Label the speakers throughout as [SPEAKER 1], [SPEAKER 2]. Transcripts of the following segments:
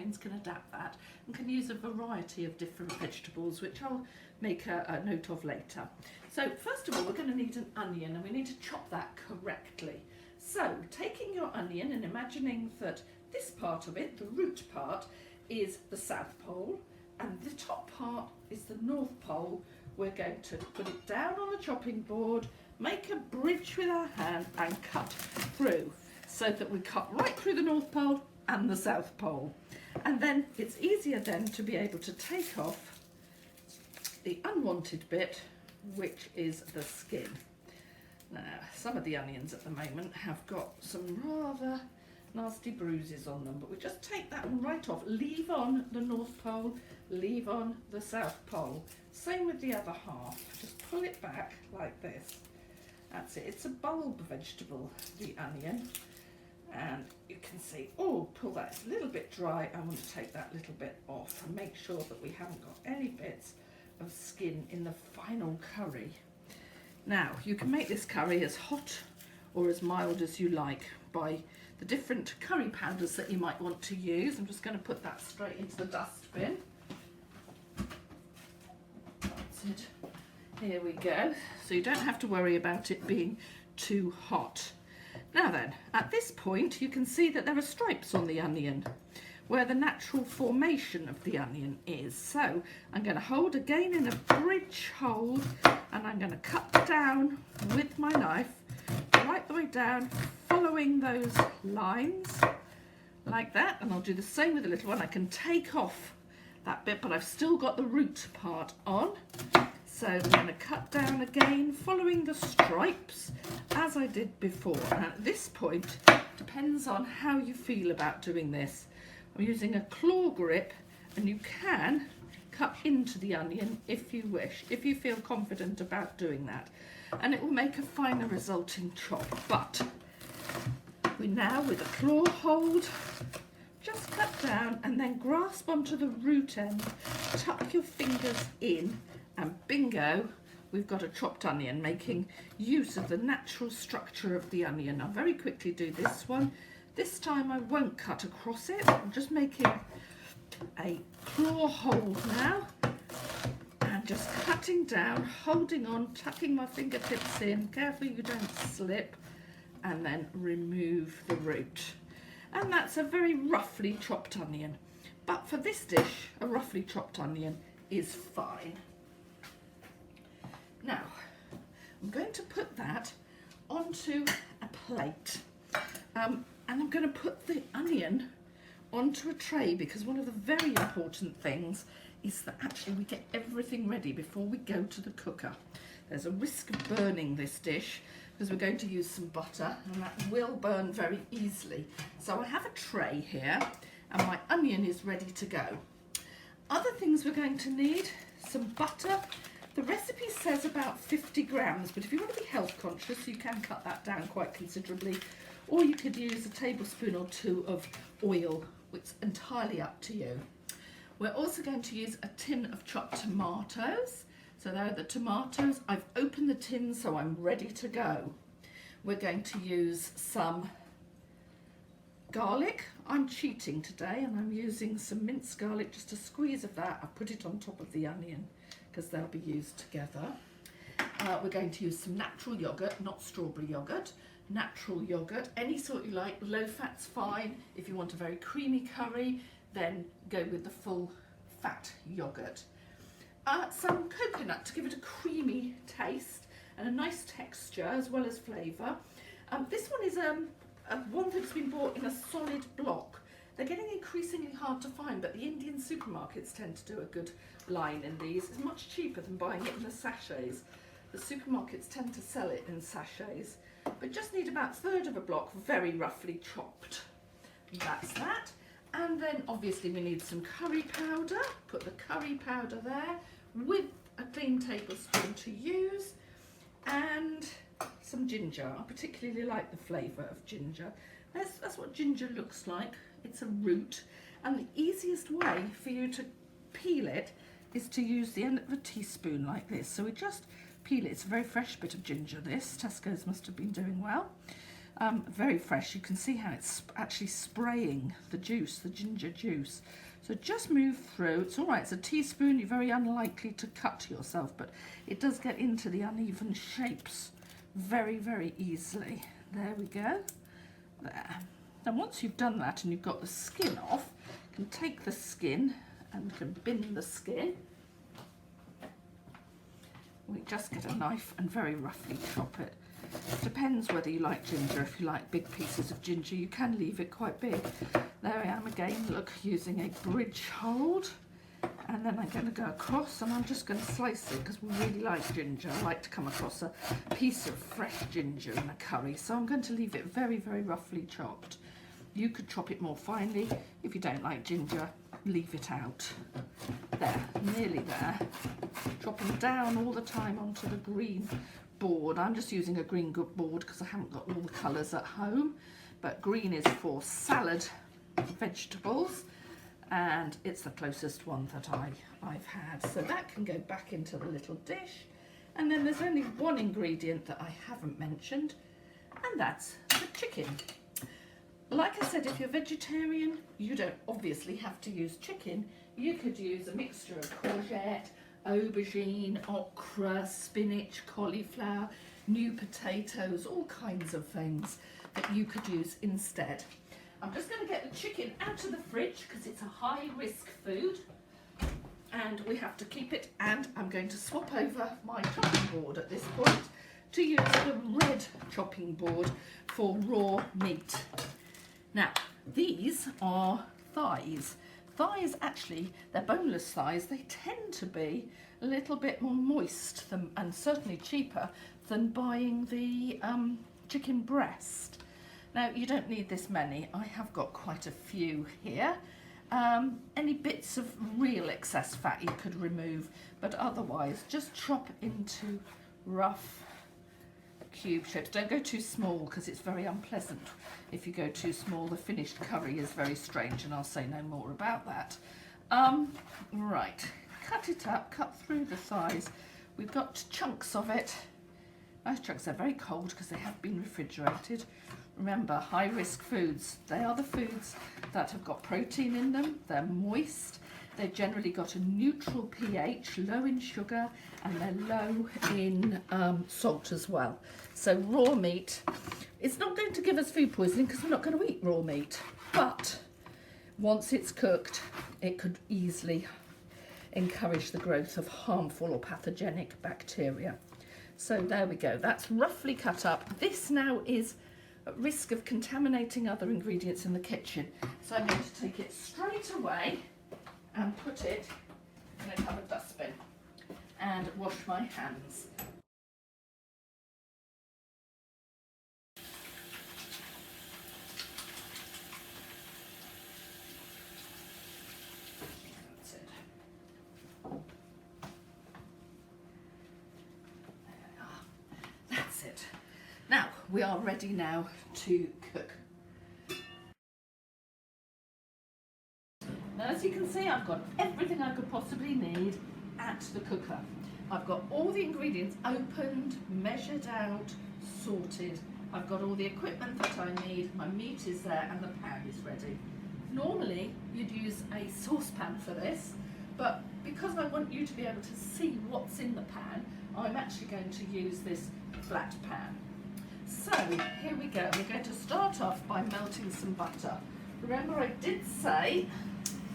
[SPEAKER 1] vegetarians can adapt that and can use a variety of different vegetables, which I'll make a note of later. So first of all, we're going to need an onion, and we need to chop that correctly. So taking your onion and imagining that this part of it, the root part, is the South Pole, and the top part is the North Pole. We're going to put it down on the chopping board, make a bridge with our hand and cut through, so that we cut right through the North Pole and the South Pole. And then it's easier then to be able to take off the unwanted bit, which is the skin. Now, some of the onions at the moment have got some rather nasty bruises on them, but we just take that one right off, leave on the North Pole, leave on the South Pole. Same with the other half, just pull it back like this. That's it, it's a bulb vegetable, the onion. And you can see, oh, pull that, it's a little bit dry. I want to take that little bit off and make sure that we haven't got any bits of skin in the final curry. Now, you can make this curry as hot or as mild as you like by the different curry powders that you might want to use. I'm just going to put that straight into the dustbin. That's it. Here we go. So you don't have to worry about it being too hot. Now then, at this point you can see that there are stripes on the onion where the natural formation of the onion is. So I'm going to hold again in a bridge hold, and I'm going to cut down with my knife right the way down, following those lines like that. And I'll do the same with the little one. I can take off that bit, but I've still got the root part on. So I'm going to cut down again, following the stripes as I did before. And at this point, depends on how you feel about doing this. I'm using a claw grip, and you can cut into the onion if you wish, if you feel confident about doing that. And it will make a finer resulting chop. But we now, with a claw hold, just cut down and then grasp onto the root end, tuck your fingers in, and bingo, we've got a chopped onion, making use of the natural structure of the onion. I'll very quickly do this one. This time I won't cut across it. I'm just making a claw hold now and just cutting down, holding on, tucking my fingertips in. Careful you don't slip, and then remove the root. And that's a very roughly chopped onion. But for this dish, a roughly chopped onion is fine. Now, I'm going to put that onto a plate, and I'm going to put the onion onto a tray, because one of the very important things is that actually we get everything ready before we go to the cooker. There's a risk of burning this dish because we're going to use some butter, and that will burn very easily. So I have a tray here, and my onion is ready to go. Other things we're going to need: some butter. The recipe says about 50 grams, but if you want to be health conscious, you can cut that down quite considerably, or you could use a tablespoon or two of oil, which is entirely up to you. We're also going to use a tin of chopped tomatoes. So there are the tomatoes. I've opened the tin, so I'm ready to go. We're going to use some garlic. I'm cheating today, and I'm using some minced garlic, just a squeeze of that. I'll put it on top of the onion because they'll be used together. We're going to use some natural yogurt, not strawberry yogurt, natural yogurt, any sort you like. Low fat's fine. If you want a very creamy curry, then go with the full fat yogurt. Some coconut to give it a creamy taste and a nice texture as well as flavour. This one is one that's been bought in a solid block. They're getting increasingly hard to find, but the Indian supermarkets tend to do a good line in these. It's much cheaper than buying it in the sachets. The supermarkets tend to sell it in sachets, but just need about a third of a block, very roughly chopped. That's that. And then obviously we need some curry powder. Put the curry powder there with a clean tablespoon to use, and some ginger. I particularly like the flavour of ginger. That's what ginger looks like. It's a root, and the easiest way for you to peel it is to use the end of a teaspoon like this. So we just peel it. It's a very fresh bit of ginger, this. Tesco's must have been doing well. very fresh. You can see how it's actually spraying the juice, the ginger juice. So just move through. It's all right, it's a teaspoon. You're very unlikely to cut yourself, but it does get into the uneven shapes very, very easily. There we go. There. Now once you've done that and you've got the skin off, you can take the skin and can bin the skin. We just get a knife and very roughly chop it. Depends whether you like ginger. If you like big pieces of ginger, you can leave it quite big. There I am again, look, using a bridge hold. And then I'm going to go across and I'm just going to slice it because we really like ginger. I like to come across a piece of fresh ginger in a curry. So I'm going to leave it very, very roughly chopped. You could chop it more finely. If you don't like ginger, leave it out. There, nearly there. Chopping down all the time onto the green board. I'm just using a green board because I haven't got all the colours at home, but green is for salad vegetables and it's the closest one that I've had. So that can go back into the little dish. And then there's only one ingredient that I haven't mentioned, and that's the chicken. Like I said, if you're vegetarian, you don't obviously have to use chicken. You could use a mixture of courgette, aubergine, okra, spinach, cauliflower, new potatoes, all kinds of things that you could use instead. I'm just going to get the chicken out of the fridge because it's a high risk food and we have to keep it, and I'm going to swap over my chopping board at this point to use the red chopping board for raw meat. Now these are thighs. Thighs, actually, they're boneless thighs. They tend to be a little bit more moist than, and certainly cheaper than buying the chicken breast. Now, you don't need this many. I have got quite a few here. Any bits of real excess fat you could remove, but otherwise just chop into rough cube shapes. Don't go too small because it's very unpleasant. If you go too small, the finished curry is very strange, and I'll say no more about that. Right, cut it up, cut through the thighs. We've got chunks of it. Nice chunks. They're very cold because they have been refrigerated. Remember, high risk foods. They are the foods that have got protein in them. They're moist. They've generally got a neutral pH, low in sugar, and they're low in salt as well. So raw meat, it's not going to give us food poisoning because we're not going to eat raw meat. But once it's cooked, it could easily encourage the growth of harmful or pathogenic bacteria. So there we go. That's roughly cut up. This now is at risk of contaminating other ingredients in the kitchen. So I'm going to take it straight away and put it in a covered dustbin and wash my hands. That's it. There we are. That's it. Now we are ready now to cook. Now, as you can see, I've got everything I could possibly need at the cooker. I've got all the ingredients opened, measured out, sorted. I've got all the equipment that I need. My meat is there and the pan is ready. Normally, you'd use a saucepan for this, but because I want you to be able to see what's in the pan, I'm actually going to use this flat pan. So, here we go. We're going to start off by melting some butter. Remember, I did say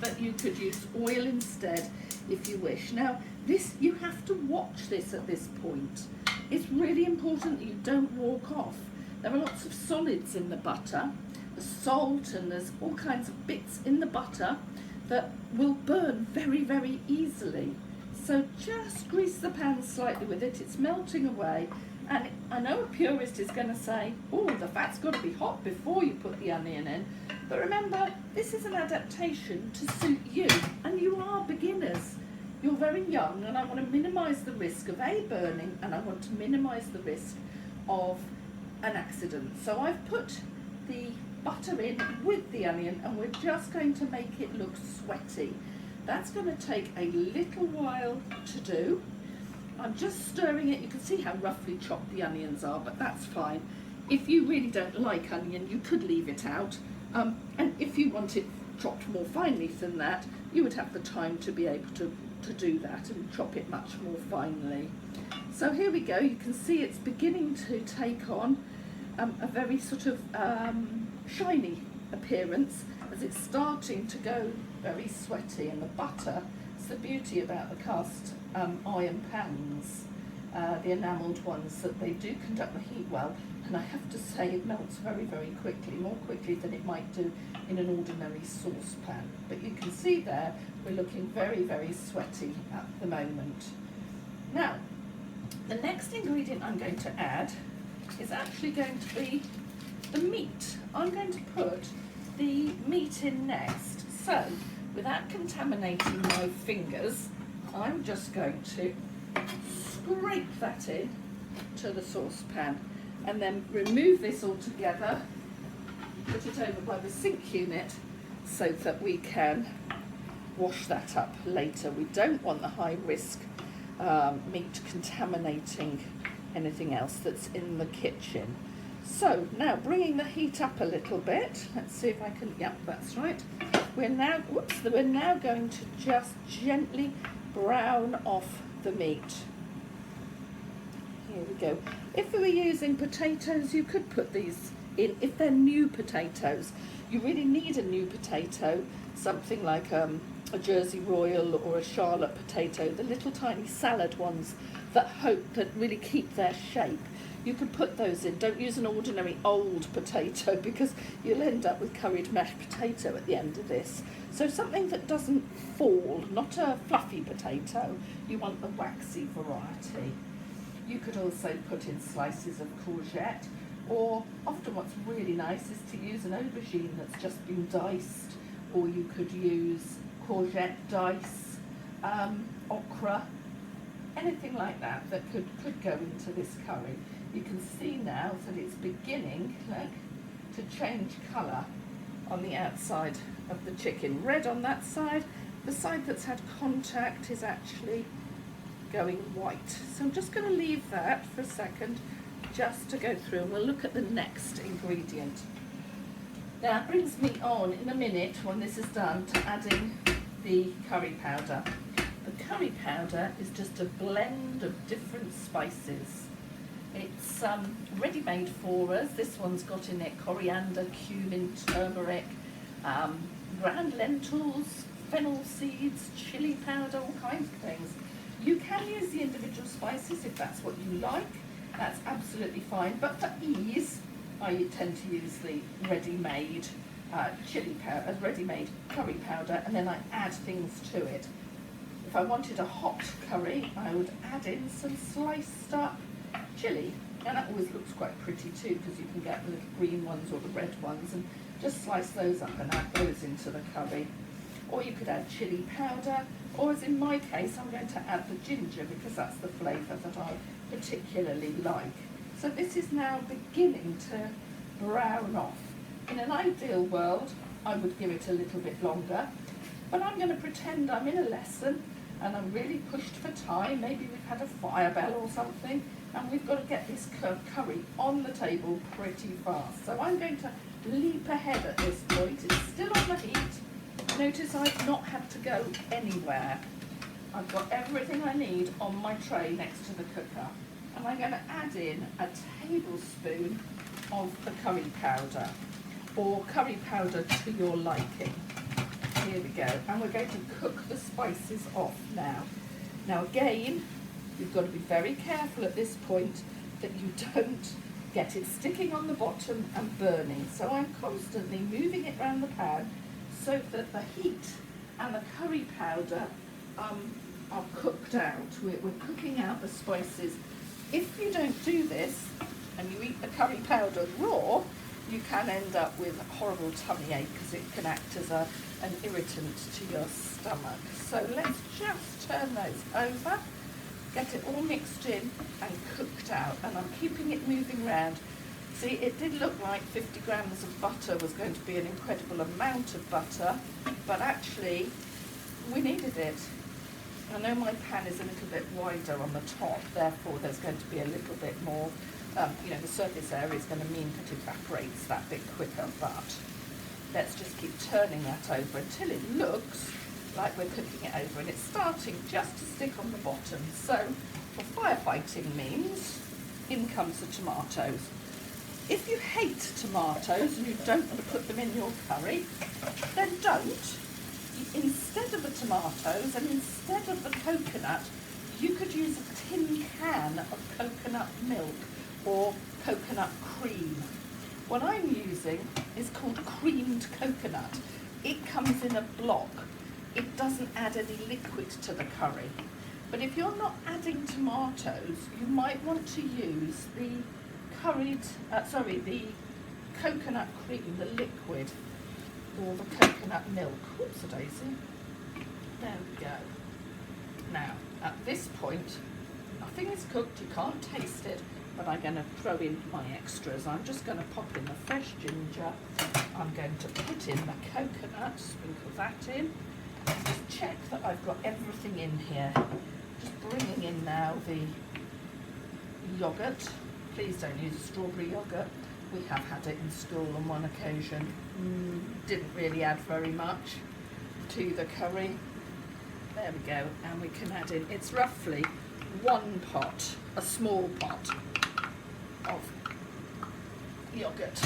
[SPEAKER 1] that you could use oil instead if you wish. Now this, you have to watch this at this point. It's really important that you don't walk off. There are lots of solids in the butter, the salt, and there's all kinds of bits in the butter that will burn very, very easily. So just grease the pan slightly with it. It's melting away, and I know a purist is going to say, oh, the fat's got to be hot before you put the onion in. But remember, this is an adaptation to suit you, and you are beginners. You're very young, and I want to minimise the risk of burning, and I want to minimise the risk of an accident. So I've put the butter in with the onion, and we're just going to make it look sweaty. That's going to take a little while to do. I'm just stirring it. You can see how roughly chopped the onions are, but that's fine. If you really don't like onion, you could leave it out. And if you want it chopped more finely than that, you would have the time to be able to do that and chop it much more finely. So here we go, you can see it's beginning to take on a very sort of shiny appearance as it's starting to go very sweaty, and the butter, it's the beauty about the cast iron pans, the enamelled ones, that they do conduct the heat well, and I have to say it melts very, very quickly, more quickly than it might do in an ordinary saucepan. But you can see there, we're looking very, very sweaty at the moment. Now, the next ingredient I'm going to add is actually going to be the meat. I'm going to put the meat in next. So, without contaminating my fingers, I'm just going to scrape that in to the saucepan and then remove this all together, put it over by the sink unit so that we can wash that up later. We don't want the high risk meat contaminating anything else that's in the kitchen. So now bringing the heat up a little bit, let's see if I can, yep, that's right. We're now going to just gently brown off the meat. Here we go. If we were using potatoes, you could put these in. If they're new potatoes, you really need a new potato, something like a Jersey Royal or a Charlotte potato, the little tiny salad ones that really keep their shape. You could put those in. Don't use an ordinary old potato because you'll end up with curried mashed potato at the end of this. So something that doesn't fall, not a fluffy potato. You want the waxy variety. You could also put in slices of courgette, or often what's really nice is to use an aubergine that's just been diced, or you could use courgette dice, okra, anything like that that could go into this curry. You can see now that it's beginning to change colour on the outside of the chicken. Red on that side, the side that's had contact is actually going white. So I'm just going to leave that for a second just to go through, and we'll look at the next ingredient. Now it brings me on in a minute, when this is done, to adding the curry powder. The curry powder is just a blend of different spices. It's ready-made for us. This one's got in it coriander, cumin, turmeric, ground lentils, fennel seeds, chili powder, all kinds of things. You can use the individual spices if that's what you like. That's absolutely fine. But for ease, I tend to use the ready-made chili powder, ready-made curry powder, and then I add things to it. If I wanted a hot curry, I would add in some sliced up chili, and that always looks quite pretty too, because you can get the little green ones or the red ones, and just slice those up and add those into the curry. Or you could add chili powder, or as in my case, I'm going to add the ginger because that's the flavour that I particularly like. So this is now beginning to brown off. In an ideal world, I would give it a little bit longer, but I'm going to pretend I'm in a lesson and I'm really pushed for time. Maybe we've had a fire bell or something, and we've got to get this curry on the table pretty fast. So I'm going to leap ahead at this point. It's still on the heat. Notice I've not had to go anywhere. I've got everything I need on my tray next to the cooker. And I'm going to add in a tablespoon of the curry powder, or curry powder to your liking. Here we go. And we're going to cook the spices off now. Now again, you've got to be very careful at this point that you don't get it sticking on the bottom and burning. So I'm constantly moving it around the pan so that the heat and the curry powder are cooked out. We're cooking out the spices. If you don't do this and you eat the curry powder raw, you can end up with a horrible tummy ache because it can act as an irritant to your stomach. So let's just turn those over, get it all mixed in and cooked out, and I'm keeping it moving around. See, it did look like 50 grams of butter was going to be an incredible amount of butter, but actually we needed it. I know my pan is a little bit wider on the top, therefore there's going to be a little bit more you know, the surface area is going to mean that it evaporates that bit quicker, but let's just keep turning that over until it looks like we're cooking it over and it's starting just to stick on the bottom. So for firefighting means in comes the tomatoes. If you hate tomatoes and you don't want to put them in your curry, then don't. Instead of the tomatoes and instead of the coconut, you could use a tin can of coconut milk or coconut cream. What I'm using is called creamed coconut. It comes in a block. It doesn't add any liquid to the curry. But if you're not adding tomatoes, you might want to use the the coconut cream, the liquid, or the coconut milk. Whoops a daisy. There we go. Now, at this point, nothing is cooked, you can't taste it, but I'm going to throw in my extras. I'm just going to pop in the fresh ginger. I'm going to put in the coconut, sprinkle that in. Just check that I've got everything in here. Just bringing in now the yoghurt. Please don't use strawberry yoghurt. We have had it in school on one occasion. Didn't really add very much to the curry. There we go, and we can add in, it's roughly 1 pot, a small pot of yoghurt.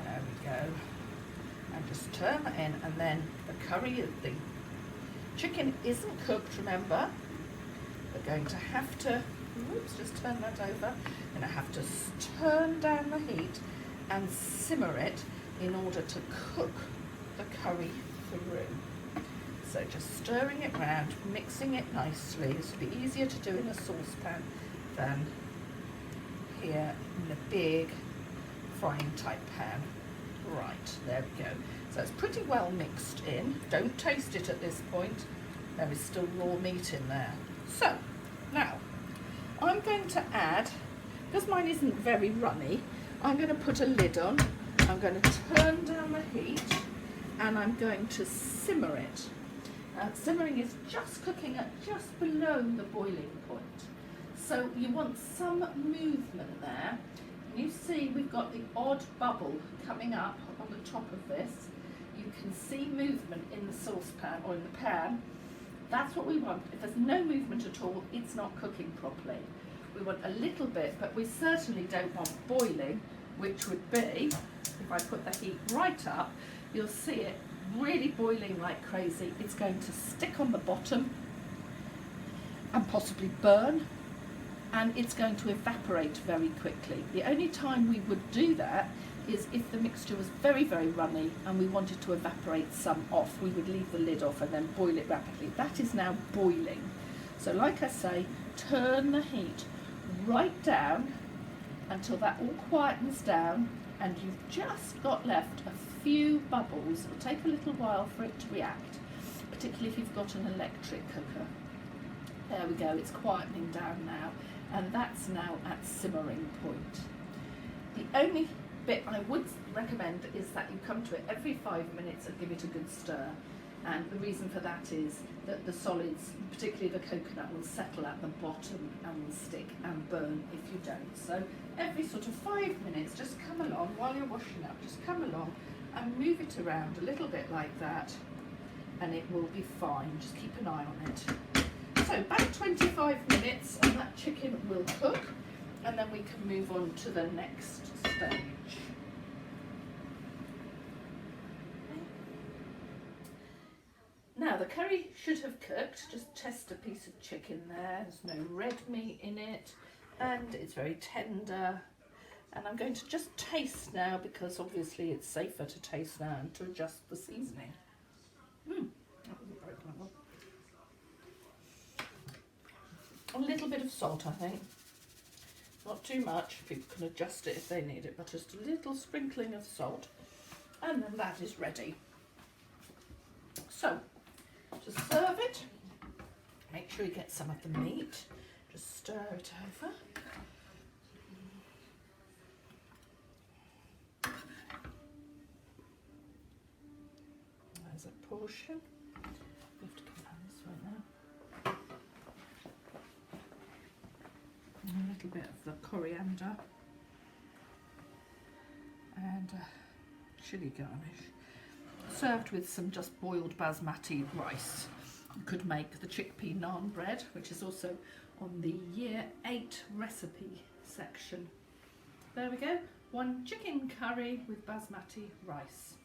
[SPEAKER 1] There we go. And just turn that in, and then the curry, the chicken isn't cooked, remember. We're going to have to, whoops, just turn that over. We're going to have to turn down the heat and simmer it in order to cook the curry through. So just stirring it round, mixing it nicely. This will be easier to do in a saucepan than here in the big frying type pan. Right, there we go. So it's pretty well mixed in. Don't taste it at this point. There is still raw meat in there. So now I'm going to add, because mine isn't very runny, I'm going to put a lid on. I'm going to turn down the heat and I'm going to simmer it. Simmering is just cooking at just below the boiling point. So you want some movement there. You see we've got the odd bubble coming up on the top of this. You can see movement in the saucepan or in the pan. That's what we want. If there's no movement at all, it's not cooking properly. We want a little bit, but we certainly don't want boiling, which would be, if I put the heat right up, you'll see it really boiling like crazy. It's going to stick on the bottom and possibly burn, and it's going to evaporate very quickly. The only time we would do that is if the mixture was very, very runny and we wanted to evaporate some off. We would leave the lid off and then boil it rapidly. That is now boiling. So like I say, turn the heat right down until that all quietens down and you've just got left a few bubbles. It'll take a little while for it to react, particularly if you've got an electric cooker. There we go, it's quietening down now, and that's now at simmering point. The only bit I would recommend is that you come to it every 5 minutes and give it a good stir. And the reason for that is that the solids, particularly the coconut, will settle at the bottom and will stick and burn if you don't. So every sort of 5 minutes, just come along while you're washing up, just come along and move it around a little bit like that, and it will be fine. Just keep an eye on it. So about 25 minutes and that chicken will cook, and then we can move on to the next stage. Now the curry should have cooked. Just test a piece of chicken there. There's no red meat in it and it's very tender. And I'm going to just taste now, because obviously it's safer to taste now and to adjust the seasoning. That wasn't very clever. A little bit of salt, I think. Not too much. People can adjust it if they need it, but just a little sprinkling of salt. And then that is ready. So, to serve it, make sure you get some of the meat. Just stir it over. There's a portion. We have to come down this way now. bit of the coriander and chilli garnish. Served with some just boiled basmati rice. You could make the chickpea naan bread, which is also on the Year 8 recipe section. There we go, one chicken curry with basmati rice.